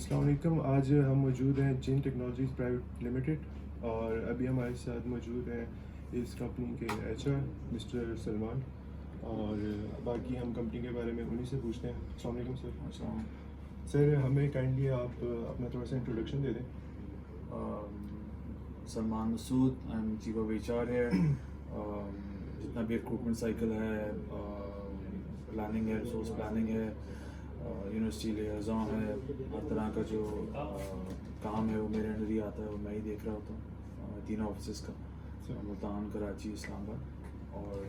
السلام علیکم. آج ہم موجود ہیں جن ٹیکنالوجیز پرائیویٹ لمیٹڈ اور ابھی ہمارے ساتھ موجود ہیں اس کمپنی کے ایچ آر مسٹر سلمان, اور باقی ہم کمپنی کے بارے میں انہیں سے پوچھتے ہیں. السلام علیکم سر. السلام. سر ہمیں کائنڈلی آپ اپنا تھوڑا سا انٹروڈکشن دے دیں. Salman Masood, I am chief of H R ہے. جتنا بھی ریکروٹمنٹ سائیکل ہے, پلاننگ ہے, ریسورس پلاننگ ہے, یونیورسٹی لیزاں ہے, ہر طرح کا جو کام ہے وہ میرے انڈر ہی آتا ہے, وہ میں ہی دیکھ رہا ہوتا ہوں تینوں آفسز کا, ملتان, کراچی, اسلام آباد. اور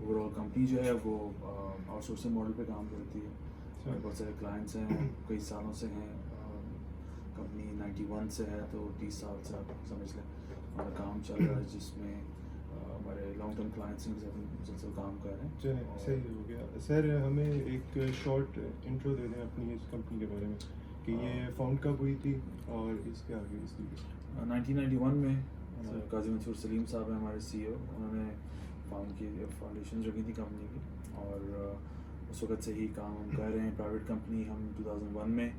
اوور آل کمپنی جو ہے وہ آؤٹ سورسنگ ماڈل پہ کام کرتی ہے. بہت سارے کلائنٹس ہیں, کئی سالوں سے ہیں. کمپنی 91 سے ہے, تو 30 سال سے آپ سمجھ لیں ہمارا کام چل رہا ہے, جس میں ہمارے لانگ ٹرم کلائنٹس کے ساتھ مسلسل کام کر رہے ہیں. چلیں صحیح ہو گیا. سر ہمیں ایک شارٹ انٹرو دے دیں اپنی اس کمپنی کے بارے میں, کہ یہ فاؤنڈ کب ہوئی تھی اور اس کے آگے اس کی. 1991 میں قاضی منصور سلیم صاحب ہیں ہمارے سی او, انہوں نے فاؤنڈیشن رکھی تھی کمپنی کی, اور اس وقت سے ہی کام ہم کر رہے ہیں. پرائیویٹ کمپنی ہم 2001 میں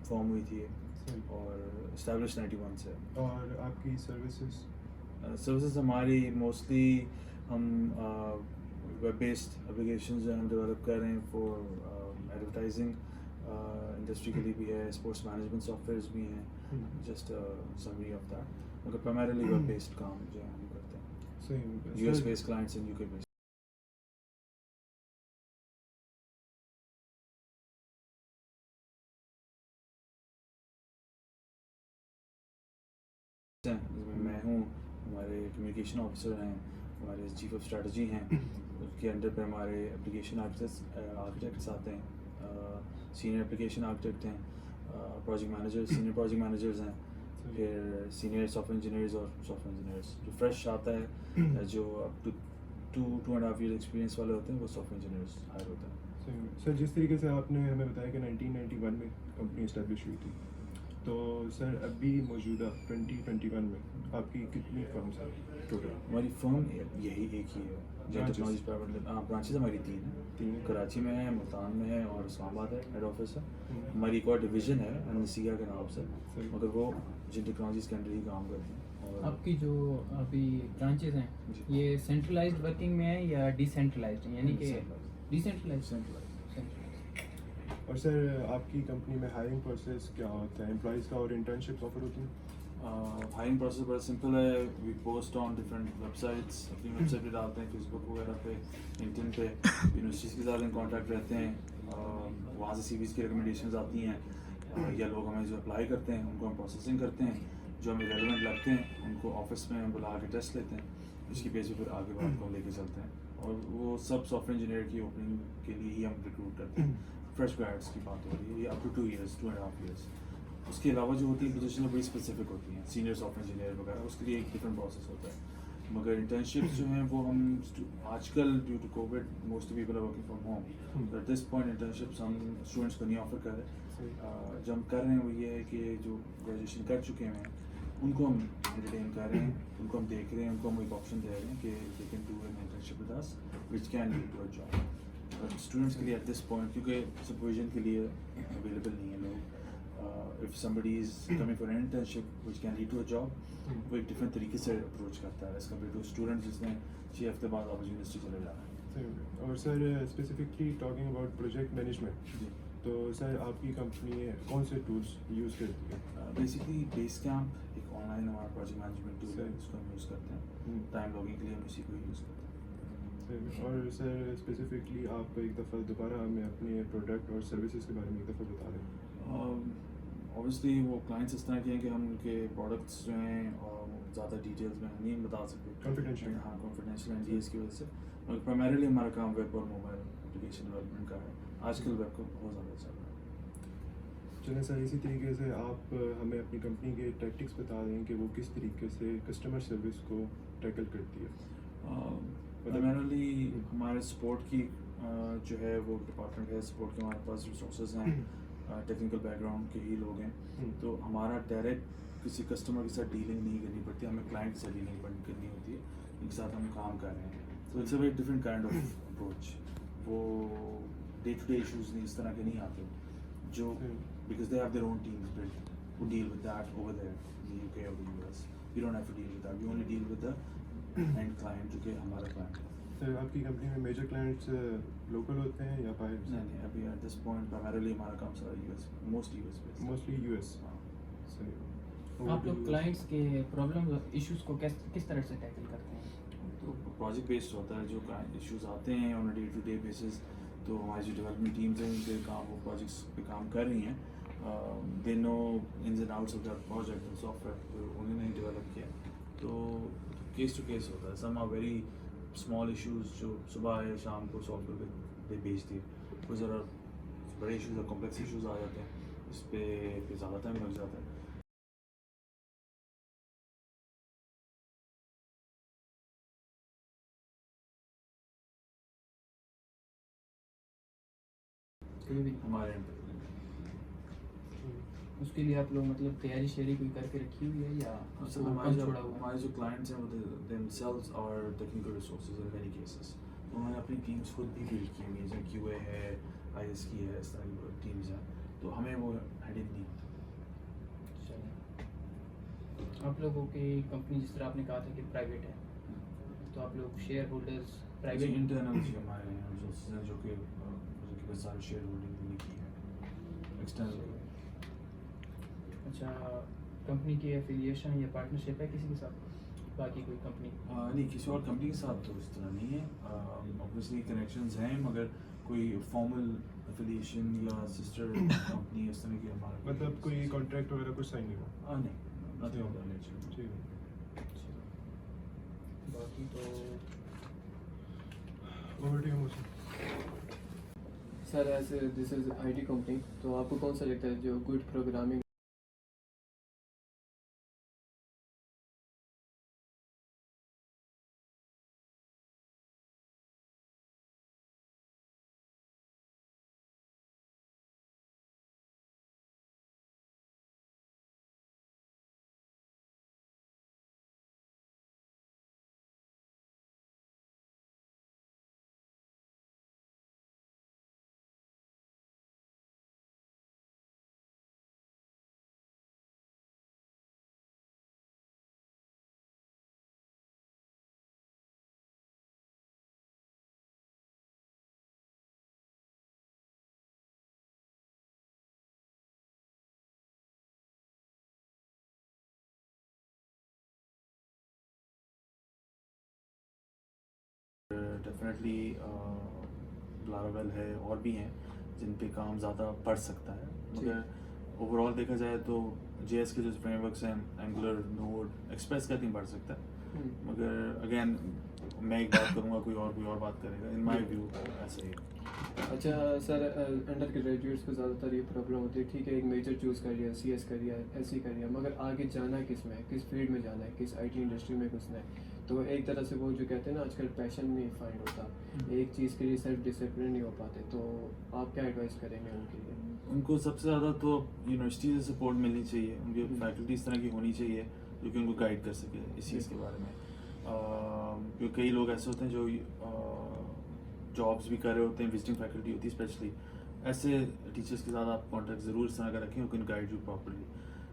فارم ہوئی تھی اور اسٹیبلش 91 سے. اور آپ کی سروسز ہماری موسٹلی ہم ویب بیسڈ اپلیکیشنز جو ہم ڈیولپ کر رہے ہیں فار ایڈورٹائزنگ انڈسٹری کے لیے بھی ہے, اسپورٹس مینجمنٹ سافٹ ویئرز بھی ہیں, جسٹ سمری آف دیٹ. مگر پرائمریلی ویب بیسڈ کام جو ہے ہم کرتے ہیں, U S based clients and you کے بیسڈ. میں ہوں, ہمارے کمیونیکیشن آفیسر ہیں, ہمارے چیف آف اسٹریٹجی ہیں, اس کے انڈر پہ ہمارے اپلیکیشن آرکیٹیکٹس آتے ہیں, سینئر اپلیکیشن آرکیٹیکٹ ہیں, project manager, senior project managers ہیں, پھر سینئر سافٹ ویئر انجینئرز اور سافٹ ویئر انجینئرز. جو فریش آتا ہے, جو اپ ٹو 2.5 ایئر ایکسپیرینس والے ہوتے ہیں, وہ سافٹ ویئر انجینئرز ہائر ہوتے ہیں. سر جس طریقے سے آپ نے ہمیں بتایا کہ 1991 میں کمپنی اسٹیبلش ہوئی تھی, تو سر ابھی موجودہ 2021 میں آپ کی کتنی فرمس ہیں ٹوٹل؟ ہماری فرم یہی ایک ہی ہے, جن ٹیکنالوجیز پرائیویٹ. برانچز ہماری 3 ہیں, کراچی میں ہے, ملتان میں ہے, اور اسلام آباد ہے ہیڈ آفس ہے. ہماری ایک اور ڈویژن ہے انسیا کے نام سے, مگر وہ جن ٹیکنالوجیز کے انڈر ہی کام کرتے ہیں. آپ کی جو ابھی برانچز ہیں یہ سینٹرلائزڈ ورکنگ میں ہے یا ڈی سینٹرلائزڈ ہیں؟ یعنی کہ ڈی سینٹرلائزڈ. اور سر آپ کی کمپنی میں ہائرنگ پروسیس کیا ہوتا ہے, امپلائیز کا, اور انٹرنشپ آفر ہوتی ہیں؟ ہائرنگ پروسیس بڑا سمپل ہے. We post on different websites, اپنی ویب سائٹ پہ ڈالتے ہیں, فیس بک وغیرہ پہ, لنکڈن پہ. یونیورسٹیز کے ساتھ ان کانٹیکٹ رہتے ہیں, وہاں سے سی ویز کی ریکمنڈیشنز آتی ہیں, یا لوگ ہمیں جو اپلائی کرتے ہیں ان کو ہم پروسیسنگ کرتے ہیں, جو ہمیں ریلیونٹ لگتے ہیں ان کو آفس میں بلا کے ٹیسٹ لیتے ہیں, اس کی بیس پہ پھر آگے بات کو لے کے چلتے ہیں. اور وہ سب سافٹ ویئر انجینئر کی اوپننگ کے لیے ہی ہم ریکروٹ کرتے ہیں. فریش گریڈس کی بات ہو رہی ہے, یہ اپ ٹو 2 ایئرس 2.5 ایئرس. اس کے علاوہ جو ہوتی ہیں پوزیشن بڑی اسپیسیفک ہوتی ہیں, سینئر سافٹ ویئر انجینئر وغیرہ, اس کے لیے ایک ڈفرینٹ پروسیس ہوتا ہے. مگر انٹرنشپس جو ہیں وہ ہم آج کل due to covid most people are working from home, at this point internships ہم اسٹوڈنٹس کو نہیں آفر کر رہے. جو ہم کر رہے ہیں وہ یہ ہے کہ جو گریجویشن کر چکے ہیں ان کو ہم انٹرٹین کر رہے ہیں, ان کو ہم دیکھ رہے ہیں, ان کو ہم ایک آپشن دے رہے ہیں کہ they can do an internship with us which can lead to a job. Students کے لیے ایٹ دس پوائنٹ کیونکہ سپرویژن کے لیے اویلیبل نہیں ہے لوگ, if somebody is coming for an internship which can lead to a job, وہ ایک ڈفرینٹ طریقے سے اپروچ کرتا ہے ایز کمپیئر ٹو اسٹوڈنٹ جس نے 6 ہفتے بعد آپ یونیورسٹی چلے جانا ہے. اور sir specifically talking about project management, تو سر آپ کی کمپنی کون سے ٹولس یوز کرتی ہے؟ بیسکلی بیس کیمپ ایک آن لائن ہمارا پروجیکٹ مینجمنٹ ٹول ہے, اس کو ہم یوز کرتے ہیں. ٹائم لاگنگ کے لیے ہم اسی کو یوز کرتے ہیں. اور سر اسپیسیفکلی آپ ایک دفعہ دوبارہ ہمیں اپنے پروڈکٹ اور سروسز کے بارے میں ایک دفعہ بتا دیں. اوبیسلی وہ کلائنٹس اس طرح کے ہیں کہ ہم ان کے پروڈکٹس جو ہیں اور زیادہ ڈیٹیلس میں نہیں بتا سکتے, کانفیڈینشیل. ہاں کانفیڈینشیل این ڈی ایس کی وجہ سے. اور پرائمریلی ہمارا کام ویب اور موبائل اپلیکیشن ڈیولپمنٹ کا ہے. آج کل ویب کو بہت زیادہ چل رہا ہے. چلیں سر, اسی طریقے سے آپ ہمیں اپنی کمپنی کے ٹیکٹکس بتا دیں کہ وہ کس طریقے سے کسٹمر سروس کو ٹیکل کرتی ہے. پرائمریلی ہمارے سپورٹ کی جو ہے وہ ڈپارٹمنٹ ہے, سپورٹ کے ہمارے پاس ریسورسز ہیں, ٹیکنیکل بیک گراؤنڈ کے ہی لوگ ہیں, تو ہمارا ڈائریکٹ کسی کسٹمر کے ساتھ ڈیلنگ نہیں کرنی پڑتی, ہمیں کلائنٹ کے ساتھ ڈیلنگ کرنی ہوتی ہے جن کے ساتھ ہم کام کر رہے ہیں. تو it's a very different kind of approach. وہ ڈے ٹو ڈے ایشوز نہیں اس طرح کے نہیں آتے جو because they have their own teams built who deal with that over there in the UK or the US. We don't have to deal with that. We only deal with the end client جو کہ ہمارا client ہے. سر آپ کی company میں major clients local ہوتے ہیں یا باہر سے؟ نہیں ابھی ایٹ دس پوائنٹ پرائمرلی ہمارا کام سارا US mostly US based. Mostly U S. ہاں. صحیح. آپ لوگ کلائنٹس کے پرابلم ایشوز کو کس طرح سے ٹیکل کرتے ہیں؟ تو پروجیکٹ بیسڈ ہوتا ہے جو ایشوز آتے ہیں on day to day basis. تو ہماری جو ڈیولپمنٹ ٹیمز ہیں ان کے کام وہ پروجیکٹس پہ کام کر رہی ہیں. They know ins and outs of that project software انہوں نے ڈیولپ کیا. تو کیس ٹو کیس ہوتا ہے. Some are very small issues جو صبح یا شام کو سالو کر کے بھیج دیے. کوئی ذرا بڑے ایشوز اور کمپلیکس ایشوز آ جاتے ہیں اس پہ پھر زیادہ ٹائم لگ جاتا ہے. ہمارے اس کے لیے آپ لوگ مطلب تیاری شیری کوئی کر کے رکھی ہوئی ہے یا ہمارے جو کلائنٹس ہیں وہ themselves اور technical resources in many cases انہوں نے اپنی ٹیمس خود بھی بلڈ کی ہوئی ہیں. جیسے کیو اے ہے, آئی ایس کی ہے, اس طرح کی ٹیمز ہیں. تو ہمیں وہ ہیڈنگ نہیں ہوتی. آپ لوگوں کی کمپنی جس طرح آپ نے کہا تھا کہ پرائیویٹ ہے, تو آپ لوگ شیئر ہولڈرز پرائیویٹ انٹرنل جو ہمارے ہیں ریسورسز ہیں جو کہ بہت سارے شیئر ہولڈنگ بھی نہیں کی ہے ایکسٹرنل. اچھا, کمپنی کی ایفیلیشن یا پارٹنرشپ ہے کسی کے ساتھ باقی کوئی کمپنی؟ نہیں, کسی اور کمپنی کے ساتھ تو اس طرح نہیں ہے. اوبویسلی کنیکشنز ہیں مگر کوئی فارمل ایفیلیشن یا سسٹر کمپنی اس طرح کی ہمارا مطلب کوئی کانٹریکٹ وغیرہ کچھ سائن نہیں ہوا؟ نہیں, nothing of that nature. ٹھیک ہے. باقی تو اوور ٹو یو موسم. Sir as this is I T company, تو آپ کو کون سا لگتا ہے جو گڈ پروگرامنگ ڈیفینیٹلی لاراویل ہے اور بھی ہیں جن پہ کام زیادہ بڑھ سکتا ہے. مگر اوور آل دیکھا جائے تو جے ایس کے جو فریم ورکس ہیں اینگولر, نوڈ, ایکسپریس کا اتنی بڑھ سکتا ہے. مگر اگین میں ایک بات کروں گا, کوئی اور بات کرے گا. ان مائی ویو ایسا ہی. اچھا سر, انڈر گریجویٹس کو زیادہ تر یہ پرابلم ہوتی ہے, ٹھیک ہے ایک میجر چوز کر لیا, سی ایس کر لیا, ایس سی کر لیا, مگر آگے جانا ہے کس میں, کس فیلڈ میں جانا ہے, کس آئی ٹی انڈسٹری میں گھسنا ہے. تو ایک طرح سے وہ جو کہتے ہیں نا آج کل پیشن نہیں فائنڈ ہوتا, ایک چیز کے لیے سیلف ڈسپلن نہیں ہو پاتے. تو آپ کیا ایڈوائز کریں گے ان کے لیے؟ ان کو سب سے زیادہ تو یونیورسٹی سے سپورٹ ملنی چاہیے. ان کی فیکلٹی اس طرح کی ہونی چاہیے جو کہ ان کو گائڈ کر سکے اس چیز کے بارے میں. کیونکہ کئی لوگ ایسے ہوتے ہیں جو جابس بھی کر رہے ہوتے ہیں, وزٹنگ فیکلٹی ہوتی ہے اسپیشلی. ایسے ٹیچرس کے ساتھ آپ کانٹیکٹ ضرور اس طرح کا رکھیں, you can guide you properly.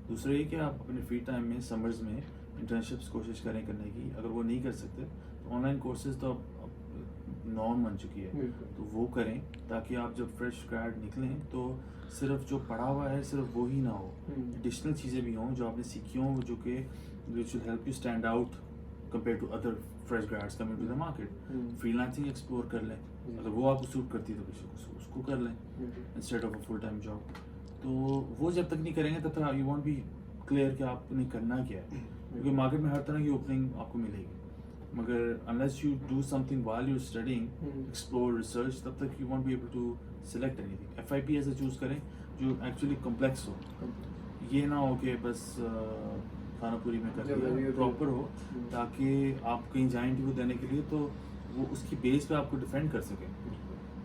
دوسرا یہ کہ آپ اپنے فری ٹائم میں سمرز میں انٹرنشپس کوشش کریں کرنے کی. اگر وہ نہیں کر سکتے تو آن لائن کورسز تو اب نارم بن چکی ہے, تو وہ کریں تاکہ آپ جب فریش گریڈ نکلیں تو صرف جو پڑھا ہوا ہے صرف وہی نہ ہو, ایڈیشنل چیزیں بھی ہوں جو آپ نے سیکھی ہوں جو کہ which will help you stand out compare to other fresh grads coming to the market. Freelancing explore کر لیں, اگر وہ آپ کو سوٹ کرتی ہے تو اس کو کر لیں instead of a full time job. تو وہ جب تک نہیں کریں گے تب تک یو وانٹ بی کلیئر کہ آپ نے کرنا کیا ہے, کیونکہ مارکیٹ میں ہر طرح کی اوپننگ آپ کو ملے گی. مگر unless you do something while you studying, explore, research, تب تک you won't be able to select anything. F I P ایسے چوز کریں جو ایکچولی کمپلیکس ہو, یہ نہ ہو کہ بس کھانا پوری میں کر دیا, پراپر ہو تاکہ آپ کہیں جائیں انٹرویو دینے کے لیے تو وہ اس کی بیس پہ آپ کو ڈیفینڈ کر سکیں.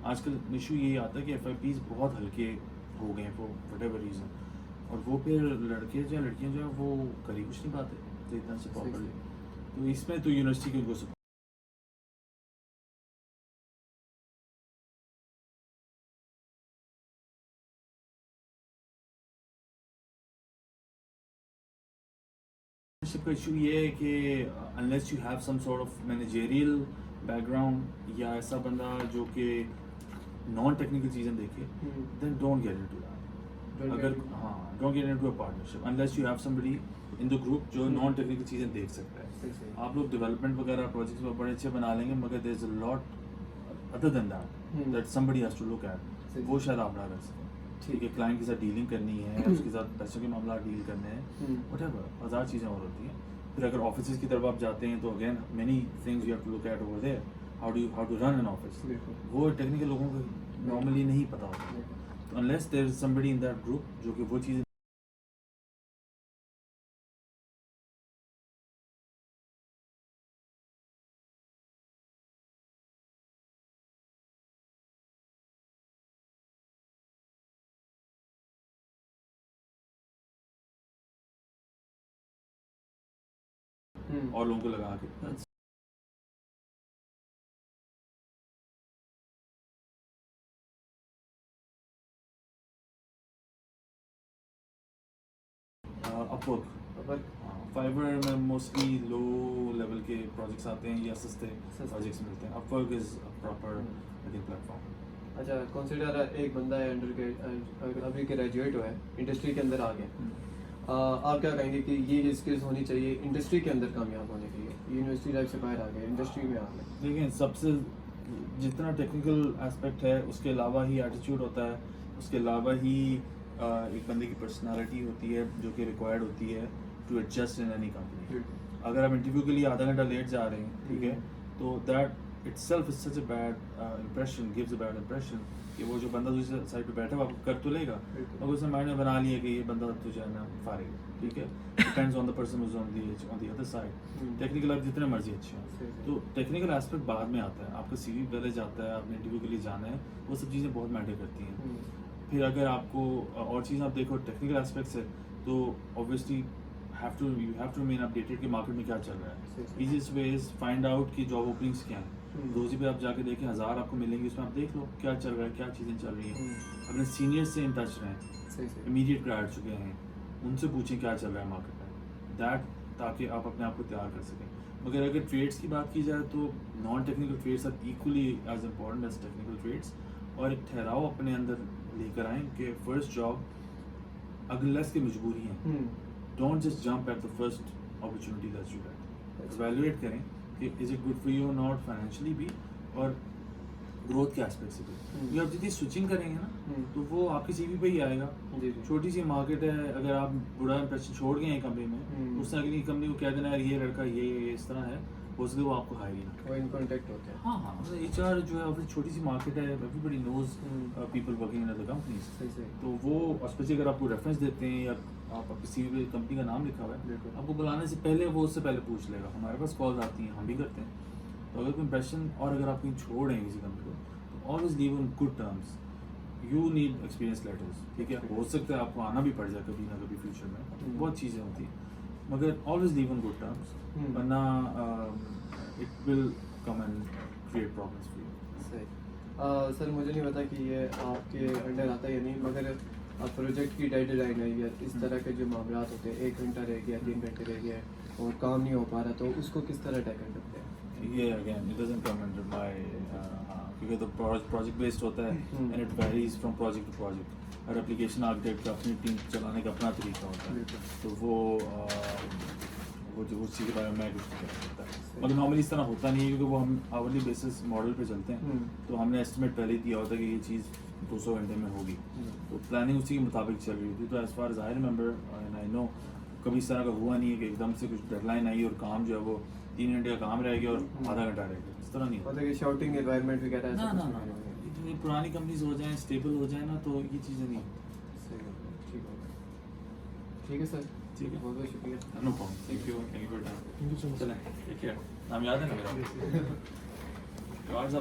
آج کل ایشو یہی آتا ہے کہ ایف آئی پیز بہت ہلکے ہو گئے ہیں فور وٹ ایور ریزن, اور وہ پھر لڑکے جو ہیں لڑکیاں جو ہیں وہ کر ہی کچھ نہیں پاتے تو اتنا سے پراپرلی. تو اس میں تو یونیورسٹی کی ان کو کا ایشو یہ ہے کہ unless you have some sort of managerial background یا ایسا بندہ جو کہ نان ٹیکنیکل چیزیں دیکھے then don't get into that. اگر ہاں don't get into a partnership unless you have somebody in the group جو نان ٹیکنیکل چیزیں دیکھ سکتا ہے. آپ لوگ ڈیولپمنٹ وغیرہ پروجیکٹس میں بڑے اچھے بنا لیں گے مگر there is a lot other than that somebody has to look at. وہ شاید آپ نہ کر سکیں. ٹھیک ہے, کلائنٹ کے ساتھ ڈیلنگ کرنی ہے, اس کے ساتھ پیسوں کے معاملات ڈیل کرنے ہیں, وٹ ایور ہزار چیزیں اور ہوتی ہیں. پھر اگر آفیسز کی طرف آپ جاتے ہیں تو again many things you have to look at over there. How to run an office, وہ ٹیکنیکل لوگوں کو نارملی نہیں پتہ ہوتا. Unless there is somebody in that group جو کہ وہ چیزیں اور لوگوں کو لگا کے اپورک فائبر میں موسٹلی لو لیول کے پروجیکٹس آتے ہیں یا سستے پروجیکٹس ملتے ہیں. اپورک از پراپر پلیٹ فارم. اچھا کنسیڈر ایک بندہ ہے ابھی گریجویٹ ہوا ہے, انڈسٹری کے اندر آ گیا, آپ کیا کہیں گے کہ یہ اسکلز ہونی چاہیے انڈسٹری کے اندر کامیاب ہونے کے لیے؟ یونیورسٹی لائف سے باہر آ گیا, انڈسٹری میں آ گیا. دیکھیں سب سے جتنا ٹیکنیکل اسپیکٹ ہے اس کے علاوہ ہی ایٹیچیوڈ ہوتا ہے, اس کے علاوہ ہی ایک بندے کی پرسنالٹی ہوتی ہے جو کہ ریکوائرڈ ہوتی ہے to adjust in any company. اگر آپ انٹرویو کے لیے آدھا گھنٹہ لیٹ جا رہے ہیں, ٹھیک ہے, تو that it self is such a bad impression, gives a bad impression کہ وہ جو بندہ دوسری سائڈ پہ بیٹھا ہے وہ آپ کو کر تو لے گا مگر اس نے مائنڈ میں بنا لیا کہ یہ بندہ تو جو ہے نا فارغ ہے. ٹھیک ہے, depends on the person who's on the other side. Technical آپ جتنے مرضی اچھے ہیں, تو ٹیکنیکل اسپیکٹ بعد میں آتا ہے. آپ کا سی وی پہلے جاتا ہے, آپ نے انٹرویو کے لیے جانا ہے, وہ سب چیزیں بہت میٹر کرتی ہیں. پھر اگر آپ کو اور چیزیں آپ دیکھو ٹیکنیکل اسپیکٹ سے تو obviously you have to remain updated کہ مارکیٹ میں کیا چل رہا ہے. Easiest way is find out کہ جاب اوپننگس کیا ہیں. روزی پہ آپ جا کے دیکھیں, 1000 آپ کو ملیں گے, اس میں آپ دیکھ لو کیا چل رہا ہے, کیا چیزیں چل رہی ہیں. اپنے سینئر سے ان ٹچ رہیں, امیڈیٹ گریڈ چکے ہیں, ان سے پوچھیں کیا چل رہا ہے مارکیٹ میں, دیٹ تاکہ آپ اپنے آپ کو تیار کر سکیں. مگر اگر ٹریڈس کی بات کی جائے تو non technical trades are equally as important as technical trades. اور ایک ٹھہراؤ اپنے اندر لے کر آئیں کہ فرسٹ جاب اگر لیس کی مجبوری ہیں, don't just jump at the first opportunity that you get. Evaluate کریں کہ is it good for you not financially بھی اور گروتھ کے اسپیکٹ سے بھی. یہ آپ جتنی سوئچنگ کریں گے نا تو وہ آپ کی سی وی پہ ہی آئے گا. چھوٹی سی مارکیٹ ہے, اگر آپ برا امپریشن چھوڑ گئے ہیں کمپنی میں, اس نے اگلی کمپنی کو کہہ دینا یہ لڑکا یہ اس طرح ہے, ہو سکے وہ آپ کو ہائر ہی نہ. وہ ان کانٹیکٹ ہوتے ہیں. ہاں ہاں, ایچ آر جو ہے چھوٹی سی مارکیٹ ہے, everybody knows people working in other companies. تو وہ اسپیشلی اگر آپ کو ریفرنس دیتے ہیں یا آپ کی سی وی پہ کمپنی کا نام لکھا ہوا ہے, آپ کو بلانے سے پہلے وہ اس سے پہلے پوچھ لے گا. ہمارے پاس کالز آتی ہیں, ہم بھی کرتے ہیں. تو اگر کوئی امپریشن اور اگر آپ کہیں چھوڑ رہے ہیں کسی کمپنی کو تو always leave in good terms. You need experience letters. ٹھیک ہے, ہو سکتا ہے آپ کو آنا بھی پڑ جائے کبھی نہ کبھی فیوچر میں, بہت چیزیں ہوتی ہیں, مگر always leave in good terms, ورنہ it will come and create problems for you. صحیح. سر مجھے نہیں پتا کہ یہ آپ کے انڈر آتا ہے یا نہیں, مگر پروجیکٹ کی ڈیڈ لائن ہے یا اس طرح کے جو معاملات ہوتے ہیں, 1 گھنٹہ رہ گیا, 3 گھنٹے رہ گیا اور کام نہیں ہو پا رہا, تو اس کو کس طرح ٹیکل کرتے ہیں؟ یہ again it doesn't come under my, کیونکہ تو پروجیکٹ بیسڈ ہوتا ہے and it varies from project to project. ہر اپلیکیشن آرکیٹیکٹ کا اپنی ٹیم چلانے کا اپنا طریقہ ہوتا ہے, تو وہ جو اس چیز کے بارے میں کچھ نہیں کر سکتا. مگر نارملی اس طرح ہوتا نہیں ہے کیونکہ وہ ہم آورلی بیسس ماڈل پہ چلتے ہیں, تو ہم نے ایسٹیمیٹ پہلے ہی دیا ہوتا ہے کہ یہ چیز 200 گھنٹے میں ہوگی, تو پلاننگ اسی کے مطابق چل رہی ہوتی ہے. تو as far as I remember and I know کبھی اس طرح کا ہوا نہیں ہے کہ ایک دم سے کچھ ڈیڈ لائن آئی اور کام جو ہے وہ 3 گھنٹے کا کام رہ گیا اور آدھا گھنٹہ رہ گیا. اس طرح نہیں ہوتا. مطلب کہ شاؤٹنگ انوائرمنٹ وغیرہ ایسا کچھ نہیں ہے. اتنی پرانی کمپنیز ہو جائیں, اسٹیبل ہو جائیں نا, تو یہ چیزیں نہیں. ٹھیک ہے سر, ٹھیک ہے, بہت بہت شکریہ. No problem. Thank you for time. چلیں, ٹیک کیئر. نام یاد ہے نا میرا؟